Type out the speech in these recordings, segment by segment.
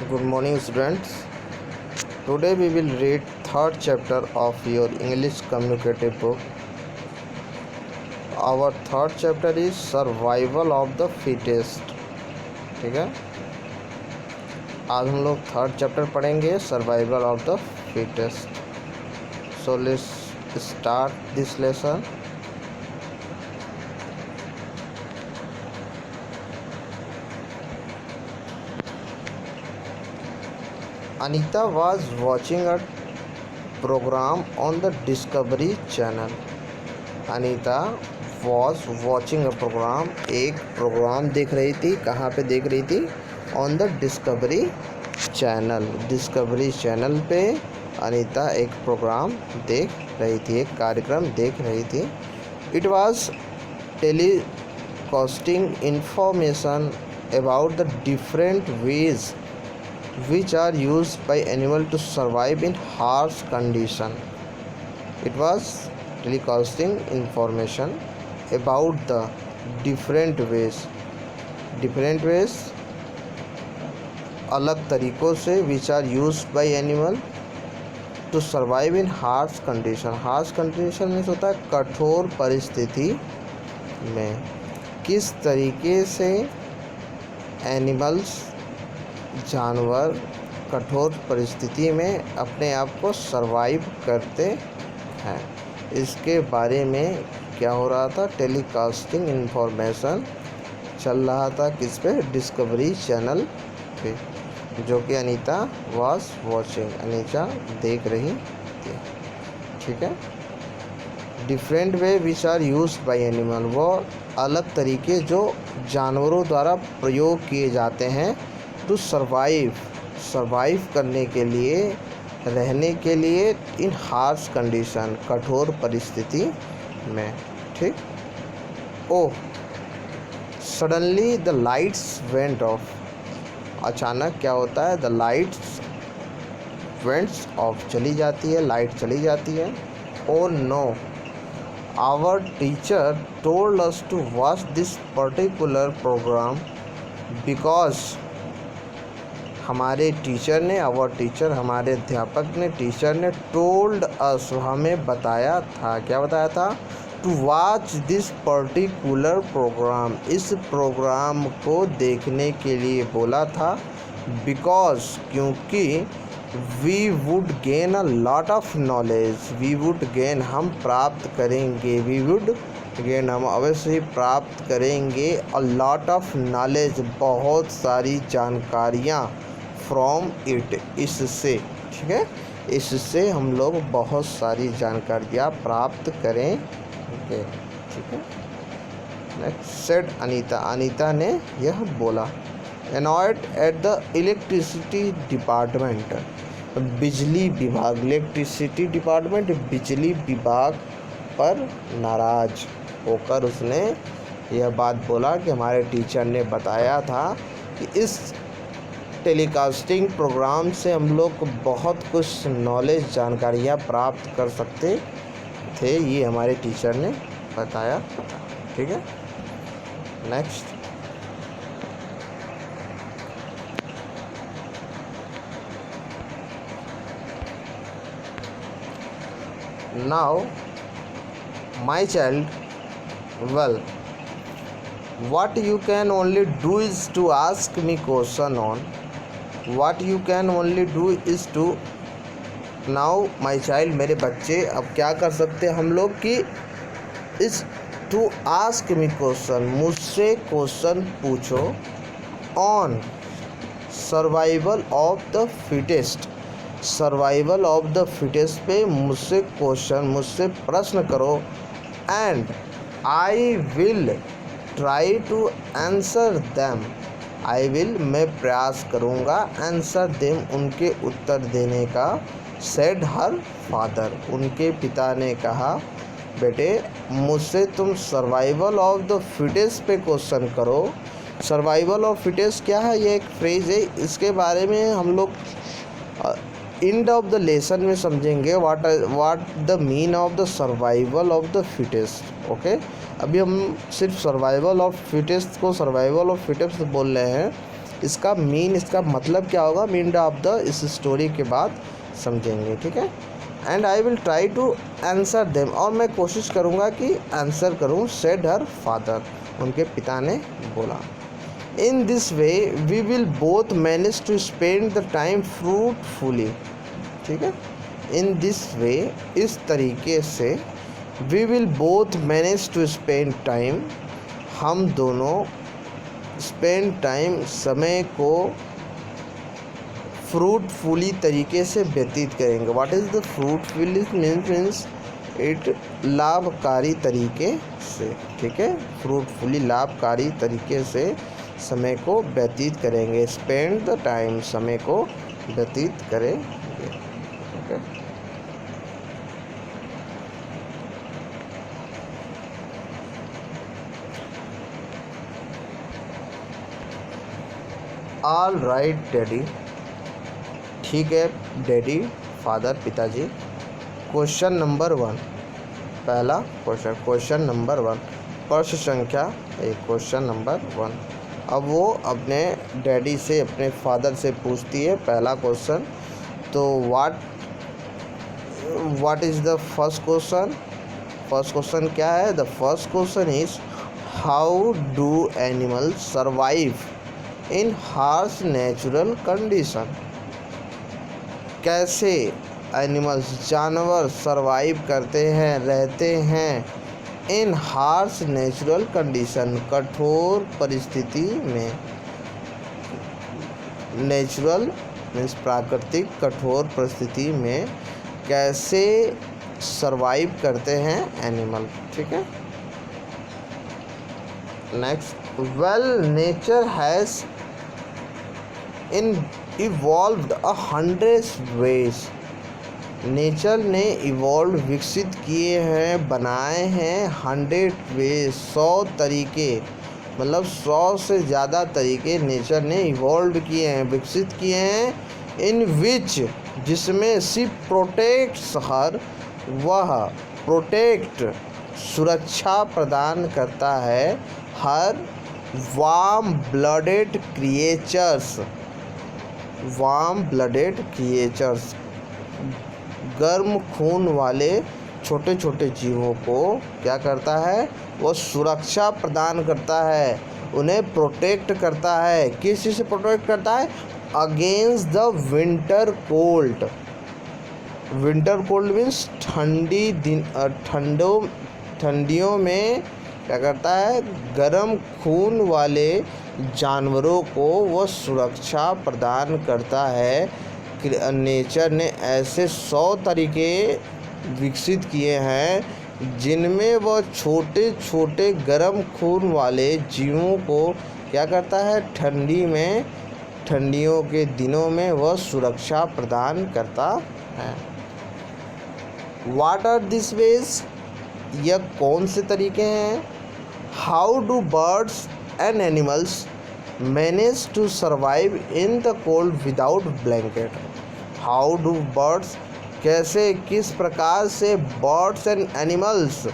Good morning, students. Today we will read third chapter of your English communicative book. Our third chapter is survival of the fittest. ठीक है, आज हम लोग third chapter पढ़ेंगे survival of the fittest. So let's start this lesson. Anita was watching a program on the Discovery Channel. Anita was watching a programme, एक programme देख रही थी. कहाँ पे देख रही थी? On the Discovery Channel. Discovery Channel पे अनीता एक प्रोग्राम देख रही थी, एक कार्यक्रम देख रही थी. It was telecasting information about the different ways which are used by animal to survive in harsh condition. It was telecasting information about the different ways अलग तरीक़ों से which are used by animal to survive in harsh condition. harsh condition में होता है कठोर परिस्थिति में किस तरीके से एनिमल्स, जानवर कठोर परिस्थिति में अपने आप को सरवाइव करते हैं, इसके बारे में क्या हो रहा था? टेलीकास्टिंग इन्फॉर्मेशन चल रहा था. किस पे? डिस्कवरी चैनल पे, जो कि अनीता वाज वॉचिंग, अनीता देख रही थी. ठीक है. Different way which are used by animal, वो अलग तरीके जो जानवरों द्वारा प्रयोग किए जाते हैं. टू सर्वाइव करने के लिए, रहने के लिए. इन हार्श कंडीशन, कठोर परिस्थिति में. ठीक. Oh, suddenly the lights went off. अचानक क्या होता है? द लाइट्स वेंट्स ऑफ, चली जाती है, लाइट चली जाती है. Oh no, our teacher told us to watch this particular programme because हमारे टीचर ने, आवर टीचर, हमारे अध्यापक ने, टीचर ने टोल्ड अस, हमें बताया था. क्या बताया था? To watch this particular programme, इस प्रोग्राम को देखने के लिए बोला था. बिकॉज, क्योंकि we would gain a lot of knowledge. We would gain, हम प्राप्त करेंगे. वी वुड गेन, हम अवश्य ही प्राप्त करेंगे. अ लॉट ऑफ नॉलेज, बहुत सारी जानकारियाँ. फ्रॉम इट, इससे. ठीक है, इससे हम लोग बहुत सारी जानकारियाँ प्राप्त करेंगे. ठीक है. नेक्स्ट, सेड अनीता, अनीता ने यह बोला. Annoyed at the electricity department, बिजली विभाग. इलेक्ट्रिसिटी डिपार्टमेंट, बिजली विभाग पर नाराज होकर उसने यह बात बोला कि हमारे टीचर ने बताया था कि इस टेलीकास्टिंग प्रोग्राम से हम लोग बहुत कुछ नॉलेज, जानकारियाँ प्राप्त कर सकते थे. ये हमारे टीचर ने बताया था. ठीक है. Next, now my child, well, what you can only do is to ask me question on. what you can only do is to, now my child, मेरे बच्चे, अब क्या कर सकते हैं हम लोग कि इस टू आस्क मी क्वेश्चन, मुझसे क्वेश्चन पूछो. On survival of the fittest, survival of the fittest पे मुझसे क्वेश्चन, मुझसे प्रश्न करो. And I will try to answer them. I will, मैं प्रयास करूँगा. आंसर देम, उनके उत्तर देने का. सेड हर फादर, उनके पिता ने कहा. बेटे, मुझसे तुम सर्वाइवल ऑफ द फिटेस्ट पे क्वेश्चन करो. सर्वाइवल ऑफ फिटेस्ट क्या है? ये एक फ्रेज है, इसके बारे में हम लोग एंड ऑफ द लेसन में समझेंगे. What the mean of the survival of the fittest. Okay, अभी हम सिर्फ सर्वाइवल ऑफ फिटेस्ट को सर्वाइवल ऑफ फिटेस्ट बोल रहे हैं. इसका मीन, इसका मतलब क्या होगा, मीन ऑफ द इस स्टोरी के बाद समझेंगे, ठीक है। And I will try to answer them, और मैं कोशिश करूँगा कि आंसर करूँ, सेड हर फादर, उनके पिता ने बोला। In this way we will both manage to spend the time fruitfully, ठीक है। इन दिस वे, इस तरीके से, we will both manage to spend time, हम दोनों स्पेंड टाइम, समय को फ्रूटफुली तरीके से व्यतीत करेंगे। What is the fruitfully means it, लाभकारी तरीके से, ठीक है। फ्रूटफुली लाभकारी तरीके से समय को व्यतीत करेंगे। स्पेंड द टाइम, समय को व्यतीत करेंगे, ओके। ऑल राइट डैडी, ठीक है डैडी, फादर, पिताजी। क्वेश्चन नंबर 1, पहला क्वेश्चन नंबर 1, प्रश्न संख्या 1, क्वेश्चन नंबर 1। अब वो अपने डैडी से, अपने फादर से पूछती है पहला क्वेश्चन। तो what is the first question? First question क्या है? The first question is how do animals survive in harsh natural condition? कैसे एनिमल्स, जानवर सर्वाइव करते हैं, रहते हैं इन हार्श नेचुरल कंडीशन, कठोर परिस्थिति में। नेचुरल मीन्स प्राकृतिक, कठोर परिस्थिति में कैसे सर्वाइव करते हैं एनिमल, ठीक है। Next, well nature has in evolved 100 ways, nature ने इवॉल्व, विकसित किए हैं, बनाए हैं 100 वेज, 100 तरीके, मतलब 100 से ज़्यादा तरीके नेचर ने इवॉल्व किए हैं, विकसित किए हैं। इन विच, जिसमें सी प्रोटेक्ट्स हर, वह प्रोटेक्ट, सुरक्षा प्रदान करता है, हर warm blooded creatures, warm blooded creatures, गर्म खून वाले छोटे छोटे जीवों को क्या करता है, वो सुरक्षा प्रदान करता है, उन्हें प्रोटेक्ट करता है। किस चीज़ से प्रोटेक्ट करता है? Against the winter cold. Winter cold means ठंडी दिन, ठंडियों में क्या करता है, गर्म खून वाले जानवरों को वो सुरक्षा प्रदान करता है। नेचर ने ऐसे 100 तरीके विकसित किए हैं जिनमें वह छोटे छोटे गर्म खून वाले जीवों को क्या करता है, ठंडी में, ठंडियों के दिनों में वह सुरक्षा प्रदान करता है। व्हाट आर दिस वेज, यह कौन से तरीके हैं? How do birds and animals manage to survive in the cold without blanket? How do birds, कैसे, किस प्रकार से बर्ड्स एंड एनिमल्स,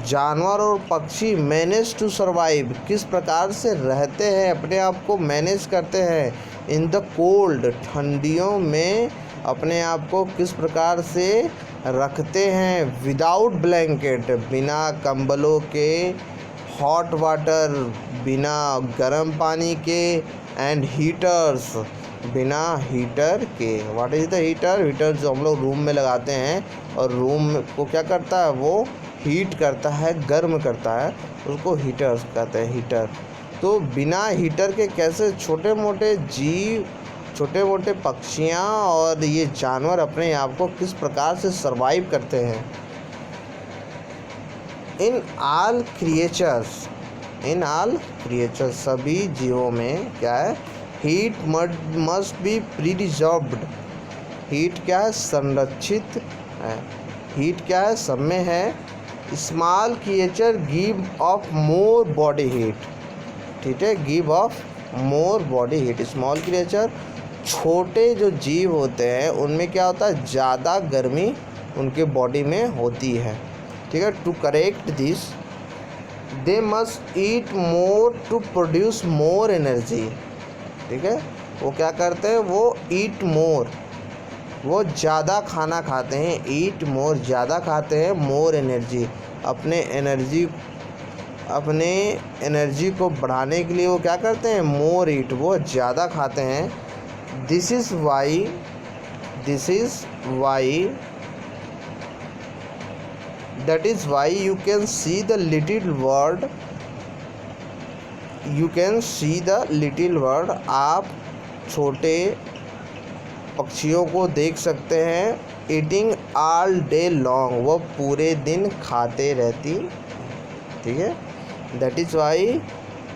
जानवर और पक्षी, मैनेज टू सर्वाइव, किस प्रकार से रहते हैं, अपने आप को मैनेज करते हैं, इन द कोल्ड, ठंडियों में अपने आप को किस प्रकार से रखते हैं, विदाउट ब्लैंकेट, बिना कंबलों के, हॉट वाटर, बिना गर्म पानी के, एंड हीटर्स, बिना हीटर के। What is the heater? Heater जो हम लोग रूम में लगाते हैं और रूम को क्या करता है, वो हीट करता है, गर्म करता है, उसको हीटर्स कहते हैं, हीटर। तो बिना हीटर के कैसे छोटे मोटे जीव, छोटे मोटे पक्षियाँ और ये जानवर अपने आप को किस प्रकार से सर्वाइव करते हैं। In all creatures, in all creatures, सभी जीवों में क्या है, heat must be preserved, heat क्या है, संरक्षित है, हीट क्या है, सब में है। Small creature give of more body heat, ठीक है, give of more body heat. Small creature, छोटे जो जीव होते हैं उनमें क्या होता है, ज़्यादा गर्मी उनके बॉडी में होती है, ठीक है। To correct this they must eat more to produce more energy, ठीक है, वो क्या करते हैं, वो ईट मोर, वो ज़्यादा खाना खाते हैं, ईट मोर ज़्यादा खाते हैं, मोर एनर्जी, अपने एनर्जी को बढ़ाने के लिए वो क्या करते हैं, मोर ईट, वो ज़्यादा खाते हैं। This is why that is why you can see the little bird, आप छोटे पक्षियों को देख सकते हैं, ईटिंग ऑल डे लॉन्ग, वो पूरे दिन खाते रहती, ठीक है। दैट इज़ वाई,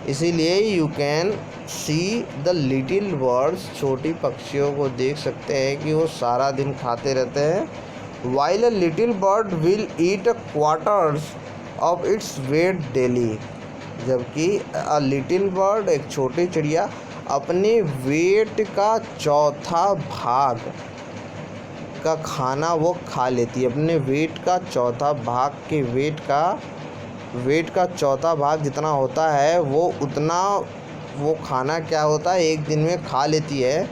इसीलिए you can see the little birds, छोटी पक्षियों को देख सकते हैं कि वो सारा दिन खाते रहते हैं। While a little bird will eat a quarters of its weight daily, जबकि अ लिटिल बर्ड, एक छोटी चिड़िया, अपने वेट का चौथा भाग का खाना वो खा लेती है, अपने वेट का चौथा भाग के वेट का चौथा भाग जितना होता है उतना वो खाना क्या होता है, एक दिन में खा लेती है।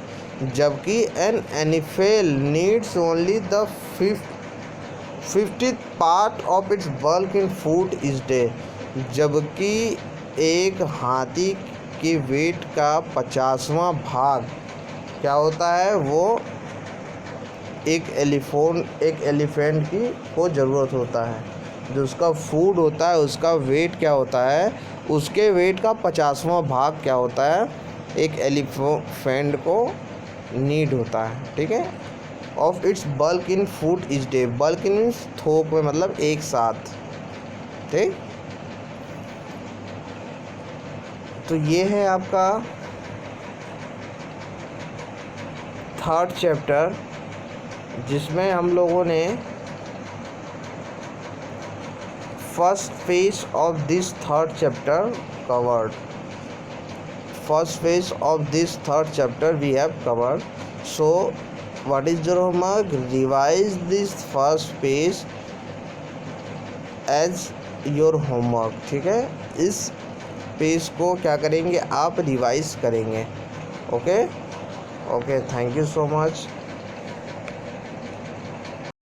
जबकि an animal needs only the 50th part of its bulk in food इस डे, जबकि एक हाथी के वेट का 50वां भाग क्या होता है, वो एक एलिफेंट की को ज़रूरत होता है, जो उसका फूड होता है, उसका वेट क्या होता है, उसके वेट का 50वां भाग क्या होता है, एक एलिफेंट को नीड होता है, ठीक है। Of its bulk in food इस डे, बल्क इन मीन्स थोक में, मतलब एक साथ, ठीक। तो ये है आपका 3rd चैप्टर, जिसमें हम लोगों ने first phase of this 3rd chapter covered. First phase of this 3rd chapter we have covered. So what is your homework? Revise this first page as your homework, ठीक है। इस पेज को क्या करेंगे, आप रिवाइज करेंगे। Okay, thank you so much.